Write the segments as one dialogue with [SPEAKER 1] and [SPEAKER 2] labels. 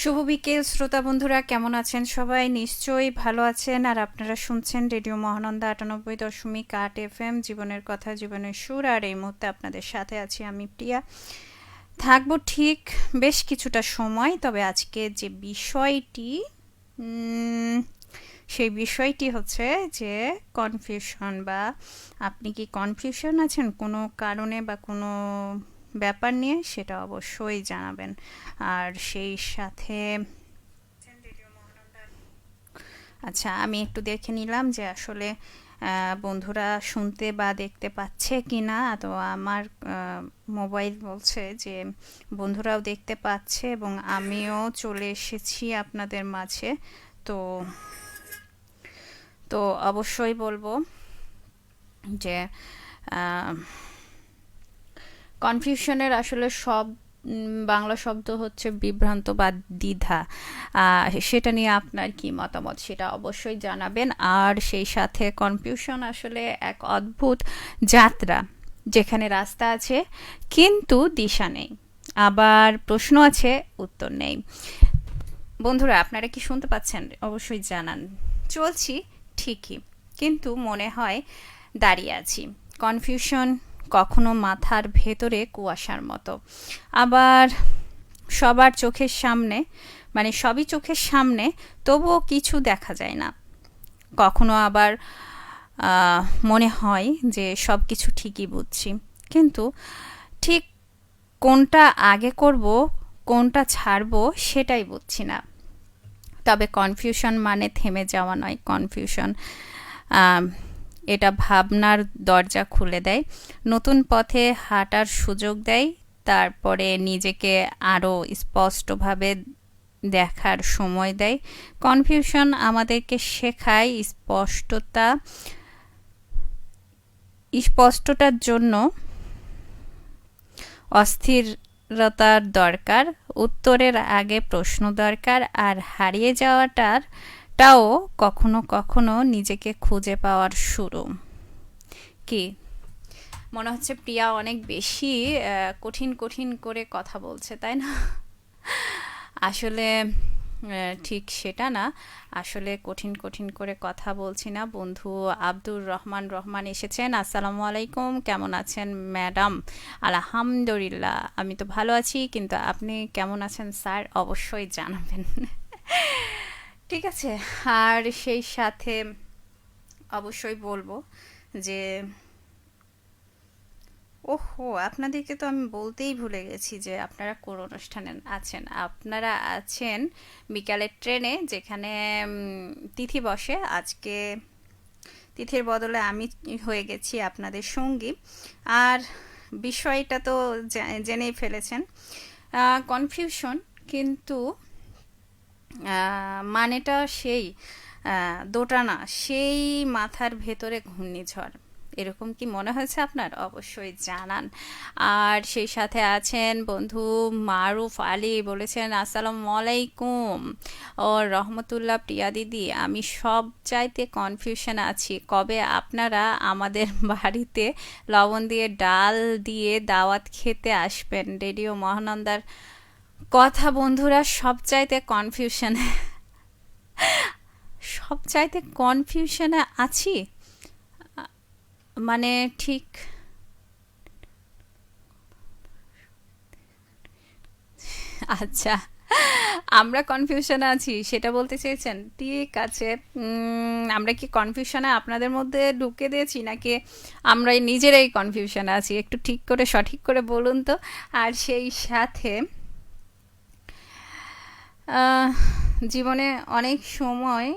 [SPEAKER 1] শুভ বিকেল শ্রোতা বন্ধুরা, কেমন আছেন সবাই? নিশ্চয়ই ভালো আছেন। আর আপনারা শুনছেন রেডিও মহানন্দা ৯৮.৮ FM, জীবনের কথা জীবনের সুর। আর এই মুহূর্তে আপনাদের সাথে আছি আমি প্রিয়া। থাকবো ঠিক বেশ কিছুটা সময়। তবে আজকে যে বিষয়টি সেই বিষয়টি হচ্ছে যে কনফিউশন, বা আপনি কি কনফিউশন আছেন কোনো কারণে বা কোনো ব্যাপার নিয়ে, সেটা অবশ্যই জানাবেন। আর সেই সাথে আচ্ছা, আমি একটু দেখে নিলাম যে আসলে বন্ধুরা শুনতে বা দেখতে পাচ্ছে কি না। তো আমার মোবাইল বলছে যে বন্ধুরাও দেখতে পাচ্ছে এবং আমিও চলে এসেছি আপনাদের মাঝে। তো তো অবশ্যই বলবো যে কনফিউশনের আসলে সব বাংলা শব্দ হচ্ছে বিভ্রান্ত বা দ্বিধা। সেটা নিয়ে আপনার কি মতামত সেটা অবশ্যই জানাবেন। আর সেই সাথে কনফিউশন আসলে এক অদ্ভুত যাত্রা, যেখানে রাস্তা আছে কিন্তু দিশা নেই, আবার প্রশ্ন আছে উত্তর নেই। বন্ধুরা, আপনারা কি শুনতে পাচ্ছেন? অবশ্যই জানান। চলছি ঠিকই, কিন্তু মনে হয় দাঁড়িয়ে আছি। কনফিউশন কখনো মাথার ভেতরে কুয়াশার মতো, আবার সবার চোখের সামনে, মানে সবই চোখের সামনে, তবুও কিছু দেখা যায় না। কখনো আবার মনে হয় যে সব কিছু ঠিকই বুঝছি, কিন্তু ঠিক কোনটা আগে করব, কোনটা ছাড়বো, সেটাই বুঝছি না। তবে কনফিউশন মানে থেমে যাওয়া নয়। কনফিউশন এটা ভাবনার দরজা খুলে দেয়, নতুন পথে হাঁটার সুযোগ দেয়, তারপরে নিজেকে আরও স্পষ্টভাবে দেখার সময় দেয়। কনফিউশন আমাদেরকে শেখায় স্পষ্টতার জন্য অস্থিরতার দরকার, উত্তরের আগে প্রশ্ন দরকার, আর হারিয়ে যাওয়াটাও কখনো কখনো নিজেকে খুঁজে পাওয়ার শুরু। কি মনে হচ্ছে প্রিয়া অনেক বেশি কঠিন কঠিন করে কথা বলছে, তাই না? আসলে ঠিক সেটা না। আসলে কঠিন কঠিন করে কথা বলছি না। বন্ধু আব্দুর রহমান রহমান এসেছেন। আসসালামু আলাইকুম, কেমন আছেন ম্যাডাম? আলহামদুলিল্লাহ, আমি তো ভালো আছি, কিন্তু আপনি কেমন আছেন স্যার? অবশ্যই জানাবেন। ঠিক আছে। আর সেই সাথে অবশ্যই বলবো যে ওহো, আপনাদেরকে তো আমি বলতেই ভুলে গেছি যে আপনারা কোন অনুষ্ঠানে আছেন। আপনারা আছেন বিকালের ট্রেনে, যেখানে তিথি বসে। আজকে তিথির বদলে আমি হয়ে গেছি আপনাদের সঙ্গী। আর বিষয়টা তো জেনেই ফেলেছেন, কনফিউশন। কিন্তু মানেটা সেই দোটানা, সেই মাথার ভেতরে ঘূর্ণিঝড়। এরকম কি মনে হয়েছে আপনার? অবশ্যই জানান। আর সেই সাথে আছেন বন্ধু মারুফ আলী, বলেছেন আসসালামু আলাইকুম ও রহমতুল্লাহ। প্রিয়া দিদি, আমি সব চাইতে কনফিউশন আছি, কবে আপনারা আমাদের বাড়িতে লবণ দিয়ে ডাল দিয়ে দাওয়াত খেতে আসবেন? রেডিও মহানন্দার কথা বন্ধুরা, সবচাইতে কনফিউশনে সবচাইতে কনফিউশনে আছি, মানে ঠিক। আচ্ছা, আমরা কনফিউশনে আছি সেটা বলতে চেয়েছেন? ঠিক আছে। আমরা কি কনফিউশনে আপনাদের মধ্যে ঢুকে দিয়েছি, নাকি আমরাই নিজেরাই কনফিউশনে আছি? একটু ঠিক করে সঠিক করে বলুন তো। আর সেই সাথে আহ, জীবনে অনেক সময়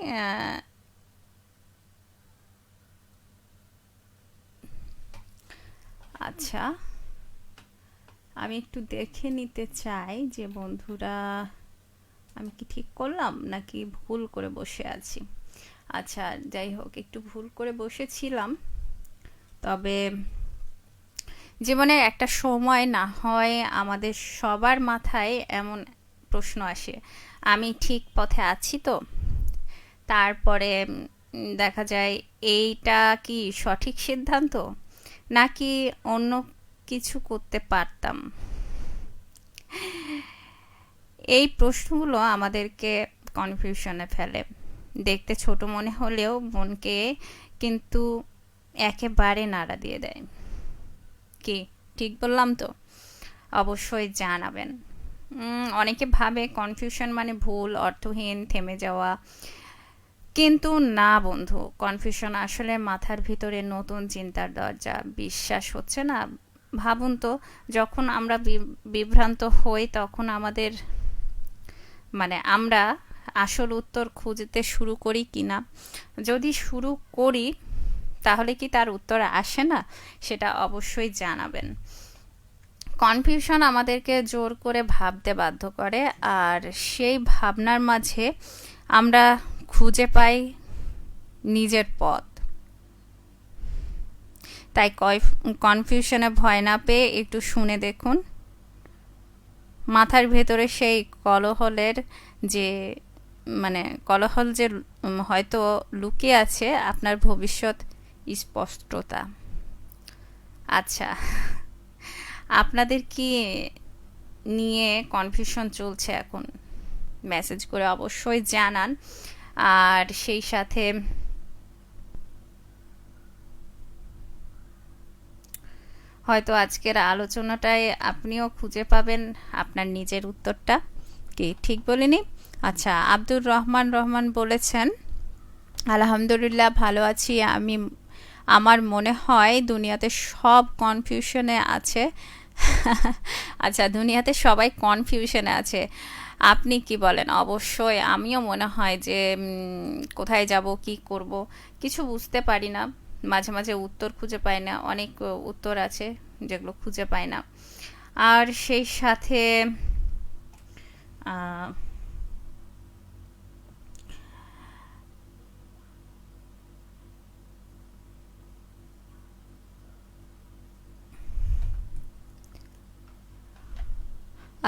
[SPEAKER 1] আচ্ছা, আমি একটু দেখে নিতে চাই যে বন্ধুরা আমি কি ঠিক করলাম নাকি ভুল করে বসে আছি। আচ্ছা, যাই হোক, একটু ভুল করে বসেছিলাম। তবে জীবনের একটা সময় না হয় আমাদের সবার মাথায় এমন প্রশ্ন আসে, আমি ঠিক পথে আছি তো? তারপরে দেখা যায় এইটা কি সঠিক সিদ্ধান্ত, নাকি অন্য কিছু করতে পারতাম। এই প্রশ্নগুলো আমাদেরকে কনফিউশনে ফেলে। দেখতে ছোট মনে হলেও মনকে কিন্তু একেবারে নাড়া দিয়ে দেয়। কি ঠিক বললাম তো? অবশ্যই জানাবেন। অনেকে ভাবে কনফিউশন মানে ভুল, অর্থহীন, থেমে যাওয়া। কিন্তু না বন্ধু, কনফিউশন আসলে মাথার ভিতরে নতুন চিন্তার দরজা। বিশ্বাস হচ্ছে না? ভাবুন তো, যখন আমরা বিভ্রান্ত হই তখন আমাদের আমরা আসল উত্তর খুঁজতে শুরু করি কিনা। যদি শুরু করি তাহলে কি তার উত্তর আসে না? সেটা অবশ্যই জানাবেন। কনফিউশন আমাদেরকে জোর করে ভাবতে বাধ্য করে, আর সেই ভাবনার মাঝে আমরা খুঁজে পাই নিজের পথ। তাই কনফিউশনে ভয় না পেয়ে একটু শুনে দেখুন। মাথার ভেতরে সেই কলহলের যে কলহল যে হয়তো লুকিয়ে আছে আপনার ভবিষ্যৎ স্পষ্টতা। আচ্ছা, আপনাদের কি নিয়ে কনফিউশন চলছে এখন? মেসেজ করে অবশ্যই জানান। আর সেই সাথে হয়তো আজকের আলোচনাটায় আপনিও খুঁজে পাবেন আপনার নিজের উত্তরটা। কি ঠিক বলিনি? আচ্ছা, আব্দুর রহমান বলেছেন, আলহামদুলিল্লাহ ভালো আছি আমি। আমার মনে হয় দুনিয়াতে সব কনফিউশনে আছে। আচ্ছা, দুনিয়াতে সবাই কনফিউশনে আছে। আপনি কি বলেন? অবশ্যই আমিও মনে হয় যে কোথায় যাব, কি করব, কিছু বুঝতে পারি না। মাঝে মাঝে উত্তর খুঁজে পাই না। অনেক উত্তর আছে যেগুলো খুঁজে পাই না। আর সেই সাথে আহ,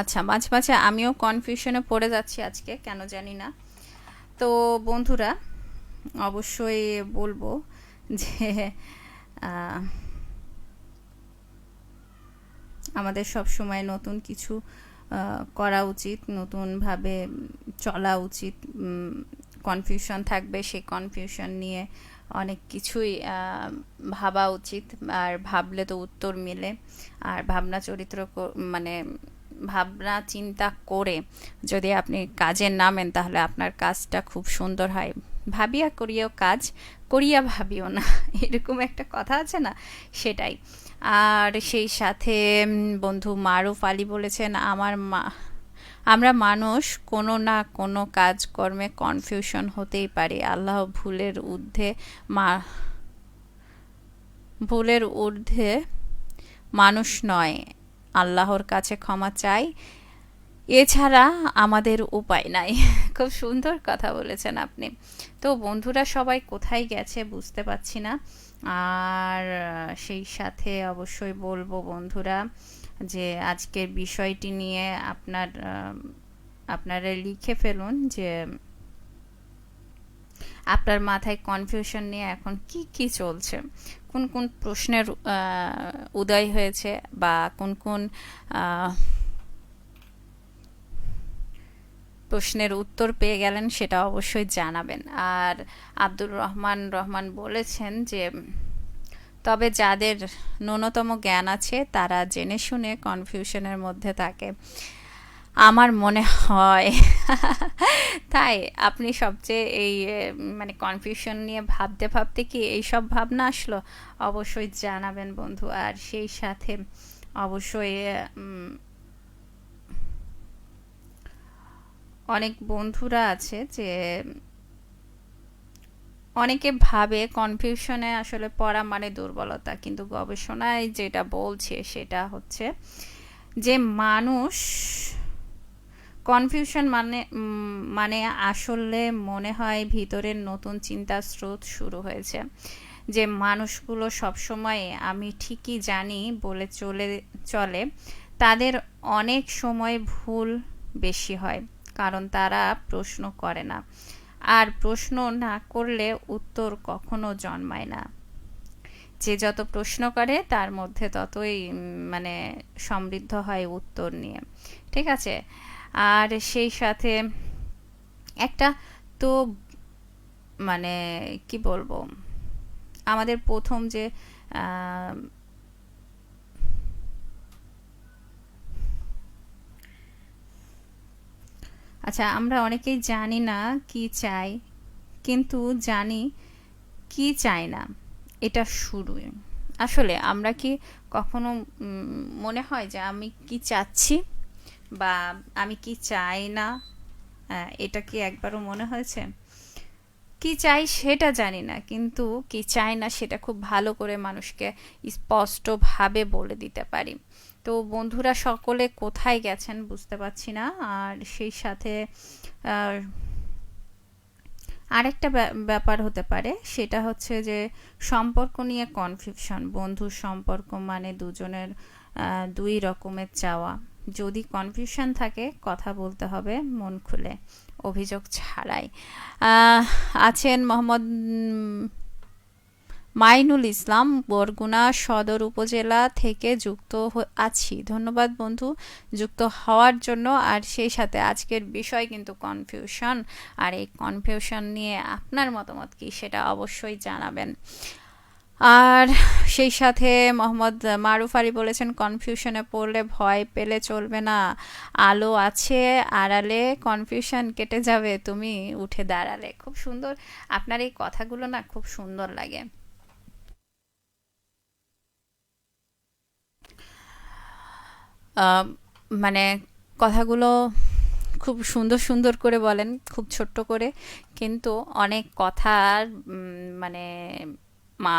[SPEAKER 1] আচ্ছা, মাঝে মাঝে আমিও কনফিউশনে পড়ে যাচ্ছি আজকে, কেন জানি না। তো বন্ধুরা, অবশ্যই বলবো যে আহ, আমাদের সব সময় নতুন কিছু করা উচিত, নতুনভাবে চলা উচিত। কনফিউশন থাকবে, সেই কনফিউশন নিয়ে অনেক কিছুই ভাবা উচিত। আর ভাবলে তো উত্তর মিলে। আর ভাবনা চরিত্র মানে ভাবনা চিন্তা করে যদি আপনি কাজে নামেন তাহলে আপনার কাজটা খুব সুন্দর হয়। ভাবিয়া করিও কাজ, করিয়া ভাবিও না, এরকম একটা কথা আছে না, সেটাই। আর সেই সাথে বন্ধু মারুফ আলী বলেছেন, আমরা মানুষ, কোনো না কোনো কাজকর্মে কনফিউশন হতেই পারে। আল্লাহ মা ভুলের ঊর্ধ্বে মানুষ নয়। আল্লাহর কাছে ক্ষমা চাই, এছাড়া আমাদের উপায় নাই। খুব সুন্দর কথা বলেছেন আপনি। তো বন্ধুরা সবাই কোথায় গেছে বুঝতে পারছি না। আর সেই সাথে অবশ্যই বলবো বন্ধুরা যে আজকের বিষয়টি নিয়ে আপনারা লিখে ফেলুন যে আপনার মাথায় কনফিউশন নিয়ে এখন কি কি চলছে, কোন কোন প্রশ্নের উদয় হয়েছে, বা কোন কোন প্রশ্নের উত্তর পেয়ে গেলেন, সেটা অবশ্যই জানাবেন। আর আব্দুর রহমান বলেছেন যে তবে যাদের ন্যূনতম জ্ঞান আছে তারা জেনে শুনে কনফিউশনের মধ্যে থাকে, আমার মনে হয়। তাই আপনি সবচেয়ে এই কনফিউশন নিয়ে ভাবতে ভাবতে কি এইসব ভাবনা আসলো? অবশ্যই জানাবেন বন্ধু। আর সেই সাথে অবশ্যই অনেক বন্ধুরা আছে যে অনেকে ভাবে কনফিউশনে আসলে পড়া মানে দুর্বলতা, কিন্তু গবেষণায় যেটা বলছে সেটা হচ্ছে যে মানুষ কনফিউশন মানে আসলে মনে হয় ভিতরের নতুন চিন্তার স্রোত শুরু হয়েছে। যে মানুষগুলো সবসময় আমি ঠিকই জানি বলে চলে তাদের অনেক সময় ভুল বেশি হয়, কারণ তারা প্রশ্ন করে না। আর প্রশ্ন না করলে উত্তর কখনো জন্মায় না। যে যত প্রশ্ন করে তার মধ্যে ততই সমৃদ্ধ হয় উত্তর নিয়ে। ঠিক আছে? আর সেই সাথে একটা তো মানে কি বলবো, আমাদের প্রথম যে আহ, আচ্ছা, আমরা অনেকেই জানি না কি চাই, কিন্তু জানি কি চাই না। এটা শুরু। আসলে আমরা কি কখনো মনে হয় যে আমি কি চাচ্ছি বা আমি কি চাই না? এটা কি একবারও মনে হয়েছে? কি চাই সেটা জানি না, কিন্তু কি চাই না সেটা খুব ভালো করে মানুষকে স্পষ্টভাবে বলে দিতে পারি। তো বন্ধুরা সকলে কোথায় গেছেন বুঝতে পারছি না। আর সেই সাথে আহ, আরেকটা ব্যাপার হতে পারে, সেটা হচ্ছে যে সম্পর্ক নিয়ে কনফিউশন। বন্ধুর সম্পর্ক মানে দুজনের দুই রকমের চাওয়া। যদি কনফিউশন থাকে, কথা বলতে হবে মন খুলে, অভিযোগ ছাড়াই। আহ, আছেন মোহাম্মদ মাইনুল ইসলাম, বরগুনা সদর উপজেলা থেকে যুক্ত আছি। ধন্যবাদ বন্ধু যুক্ত হওয়ার জন্য। আর সেই সাথে আজকের বিষয় কিন্তু কনফিউশন, আর এই কনফিউশন নিয়ে আপনার মতামত কি সেটা অবশ্যই জানাবেন। আর সেই সাথে মোহাম্মদ মারুফ আলী বলেছেন, কনফিউশনে পড়লে ভয় পেলে চলবে না, আলো আছে আড়ালে, কনফিউশন কেটে যাবে তুমি উঠে দাঁড়ালে। খুব সুন্দর, আপনার এই কথাগুলো না খুব সুন্দর লাগে। আহ, মানে কথাগুলো খুব সুন্দর সুন্দর করে বলেন, খুব ছোট্ট করে, কিন্তু অনেক কথার মানে মা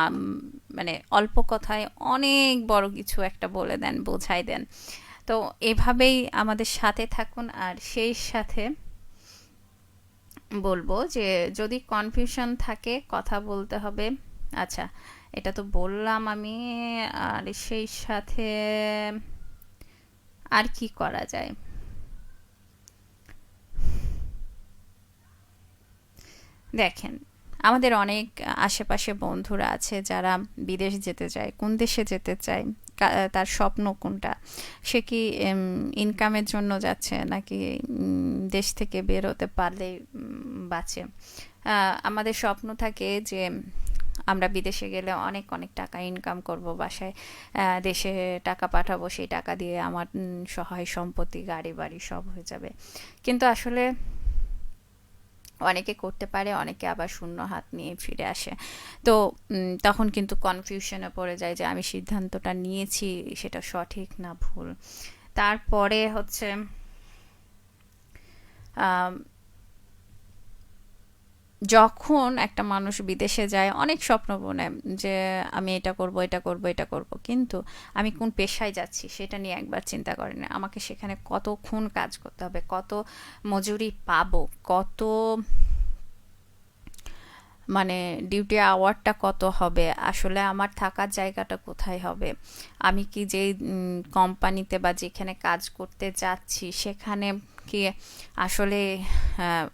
[SPEAKER 1] মানে অল্প কথায় অনেক বড় কিছু একটা বলে দেন, বোঝাই দেন। তো এভাবেই আমাদের সাথে থাকুন। আর সেই সাথে বলবো যে যদি কনফিউশন থাকে কথা বলতে হবে। আচ্ছা, এটা তো বললাম আমি। আর সেই সাথে আর কি করা যায়? দেখেন, আমাদের অনেক আশেপাশে বন্ধুরা আছে যারা বিদেশ যেতে চায়। কোন দেশে যেতে চায়, তার স্বপ্ন কোনটা? সে কি ইনকামের জন্য যাচ্ছে, নাকি দেশ থেকে বের হতে পারলেই বাঁচে? আমাদের স্বপ্ন থাকে যে আমরা বিদেশে গেলে অনেক অনেক টাকা ইনকাম করব, বাসায় দেশে টাকা পাঠাবো, সেই টাকা দিয়ে আমার সহায় সম্পত্তি, গাড়ি বাড়ি সব হয়ে যাবে। কিন্তু আসলে অনেকে করতে পারে, অনেকে আবার শূন্য হাত নিয়ে ফিরে আসে। তো তখন কিন্তু কনফিউশনে পড়ে যায় যে আমি সিদ্ধান্তটা নিয়েছি সেটা সঠিক না ভুল। তারপরে হচ্ছে আম, যখন একটা মানুষ বিদেশে যায় অনেক স্বপ্ন বোনে যে আমি এটা করব, এটা করব, এটা করব, কিন্তু আমি কোন পেশায় যাচ্ছি সেটা নিয়ে একবার চিন্তা করেন না। আমাকে সেখানে কতক্ষণ কাজ করতে হবে, কত মজুরি পাবো, কত মানে ডিউটি আওয়ারটা কত হবে, আসলে আমার থাকার জায়গাটা কোথায় হবে, আমি কি যেই কোম্পানিতে বা যেখানে কাজ করতে যাচ্ছি সেখানে কি আসলে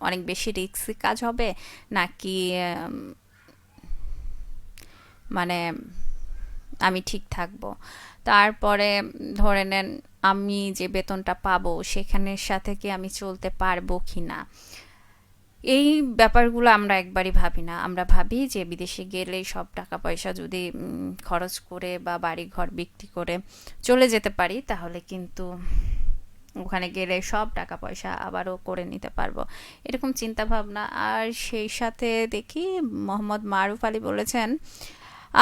[SPEAKER 1] অনেক বেশি রিস্কি কাজ হবে, নাকি মানে আমি ঠিক থাকবো। তারপরে ধরে নেন আমি যে বেতনটা পাবো সেখানের সাথে কি আমি চলতে পারবো কি না। এই ব্যাপারগুলো আমরা একবারই ভাবি না। আমরা ভাবি যে বিদেশে গেলেই সব টাকা পয়সা যদি খরচ করে বা বাড়ি ঘর বিক্রি করে চলে যেতে পারি, তাহলে কিন্তু ওখানে গেলে সব টাকা পয়সা আবারও করে নিতে পারবো, এরকম চিন্তা ভাবনা। আর সেই সাথে দেখি মোহাম্মদ মারুফ আলী বলেছেন,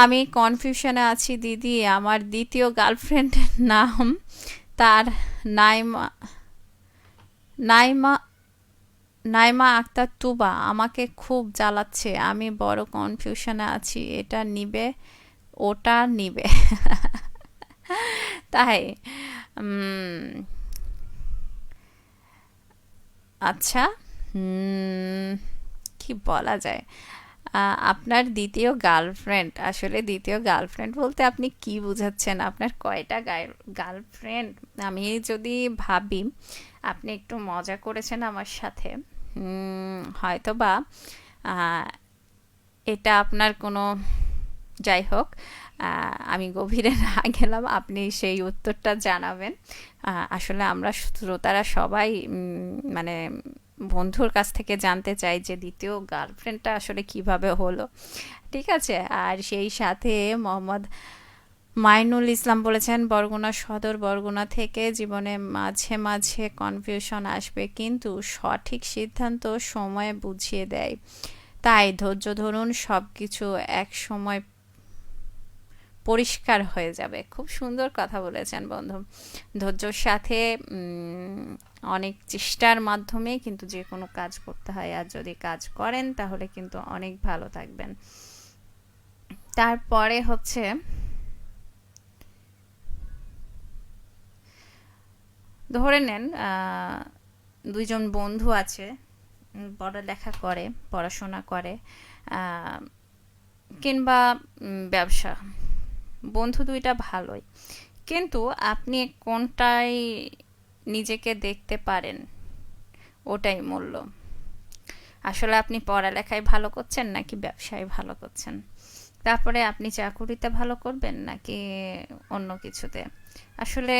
[SPEAKER 1] আমি কনফিউশনে আছি দিদি, আমার দ্বিতীয় গার্লফ্রেন্ডের নাম তার নাইমা, নাইমা নাইমা আক্তার তুবা, আমাকে খুব জ্বালাচ্ছে, আমি বড় কনফিউশনে আছি, এটা নিবে ওটা নিবে। তাই? উম, আচ্ছা, উম, কি বলা যায়? আপনার দ্বিতীয় গার্লফ্রেন্ড, আসলে দ্বিতীয় গার্লফ্রেন্ড বলতে আপনি কি বুঝাচ্ছেন? আপনার কয়টা গার্লফ্রেন্ড? আমি যদি ভাবি আপনি একটু মজা করেছেন আমার সাথে, হয়তো বা আহ, এটা আপনার কোনো, যাই হোক, আমি গভীরে না গেলাম, আপনি সেই উত্তরটা জানাবেন। আসলে আমরা শ্রোতারা সবাই মানে বন্ধুর কাছ থেকে জানতে চাই যে দ্বিতীয় গার্লফ্রেন্ডটা আসলে কিভাবে হলো। ঠিক আছে। আর সেই সাথে মোহাম্মদ মাইনুল ইসলাম বলেছেন, বরগুনা সদর, বরগুনা থেকে জীবনে মাঝে মাঝে কনফিউশন আসবে, কিন্তু সঠিক সিদ্ধান্ত সময় বুঝিয়ে দেয়, তাই ধৈর্য ধরুন, সব কিছু এক সময় পরিষ্কার হয়ে যাবে। খুব সুন্দর কথা বলেছেন বন্ধু। ধৈর্যর সাথে অনেক চেষ্টার মাধ্যমে কিন্তু যে কোনো কাজ করতে হয়, আর যদি কাজ করেন তাহলে কিন্তু অনেক ভালো থাকবেন। তারপরে হচ্ছে ধরে নেন দুইজন বন্ধু আছে, পড়ালেখা করে, পড়াশোনা করে, আহ, কিংবা ব্যবসা। বন্ধু দুইটা ভালোই, কিন্তু আপনি কোনটাই নিজেকে দেখতে পারেন, ওটাই মূল্য। আসলে আপনি পড়ালেখায় ভালো করছেন নাকি ব্যবসায় ভালো করছেন, তারপরে আপনি চাকুরিতে ভালো করবেন নাকি অন্য কিছুতে। আসলে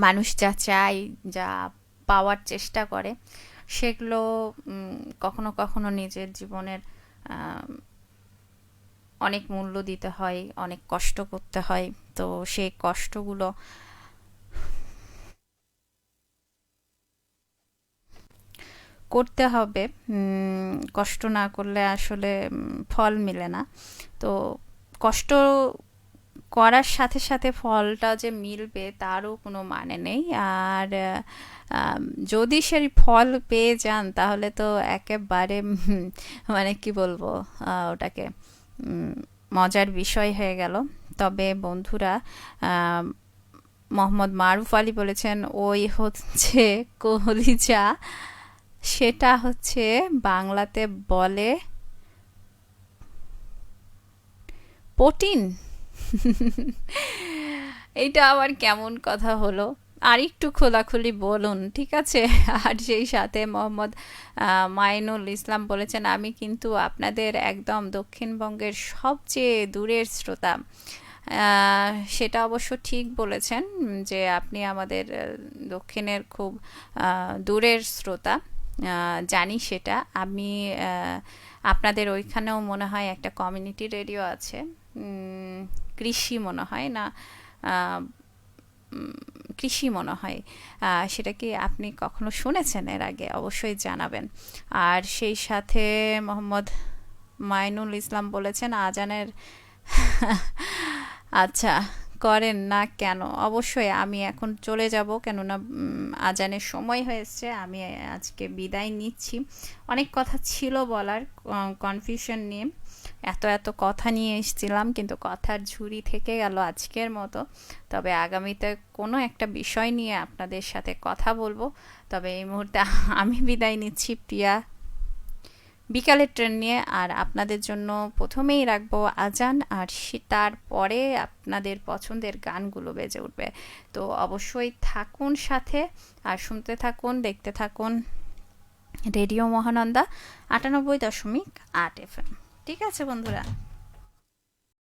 [SPEAKER 1] মানুষ যা চায়, যা পাওয়ার চেষ্টা করে, সেগুলো কখনো কখনো নিজের জীবনের আহ, অনেক মূল্য দিতে হয়, অনেক কষ্ট করতে হয়। তো সেই কষ্টগুলো করতে হবে। কষ্ট না করলে আসলে ফল মেলে না। তো কষ্ট করার সাথে সাথে ফলটা যে মিলবে তারও কোনো মানে নেই। আর যদি সেই ফল পেয়ে যান তাহলে তো একেবারে মানে কি বলবো, ওটাকে মজার বিষয় হয়ে গেল। তবে বন্ধুরা, আহ, মোহাম্মদ মারুফ আলী বলেছেন, ওই হচ্ছে কলিজা, সেটা হচ্ছে বাংলাতে বলে প্রোটিন। এইটা আবার কেমন কথা হলো? আর একটু খোলাখুলি বলুন, ঠিক আছে? আর সেই সাথে মোহাম্মদ মাইনুল ইসলাম বলেছেন, আমি কিন্তু আপনাদের একদম দক্ষিণবঙ্গের সবচেয়ে দূরের শ্রোতা। সেটা অবশ্য ঠিক বলেছেন যে আপনি আমাদের দক্ষিণের খুব দূরের শ্রোতা। জানি সেটা। আমি আপনাদের ওইখানেও মনে হয় একটা কমিউনিটি রেডিও আছে, কৃষি মনে হয় না, আহ, কৃষি মনে হয়। সেটা কি আপনি কখনো শুনেছেন এর আগে? অবশ্যই জানাবেন। আর সেই সাথে মোহাম্মদ মাইনুল ইসলাম বলেছেন, আজানের আচ্ছা, করেন না কেন? অবশ্যই আমি এখন চলে যাব, কেননা আজানের সময় হয়েছে। আমি আজকে বিদায় নিচ্ছি। অনেক কথা ছিল বলার, কনফিউশন নিয়ে এত এত কথা নিয়ে এসেছিলাম, কিন্তু কথার ঝুড়ি থেকে গেল আজকের মতো। তবে আগামীতে কোনো একটা বিষয় নিয়ে আপনাদের সাথে কথা বলবো। তবে এই মুহূর্তে আমি বিদায় নিচ্ছি প্রিয়া, বিকালের ট্রেন নিয়ে। আর আপনাদের জন্য প্রথমেই রাখবো আজান, আর তারপরে আপনাদের পছন্দের গানগুলো বেজে উঠবে। তো অবশ্যই থাকুন সাথে, আর শুনতে থাকুন, দেখতে থাকুন রেডিও মহানন্দা ৯৮.৮ FM। ঠিক আছে বন্ধুরা?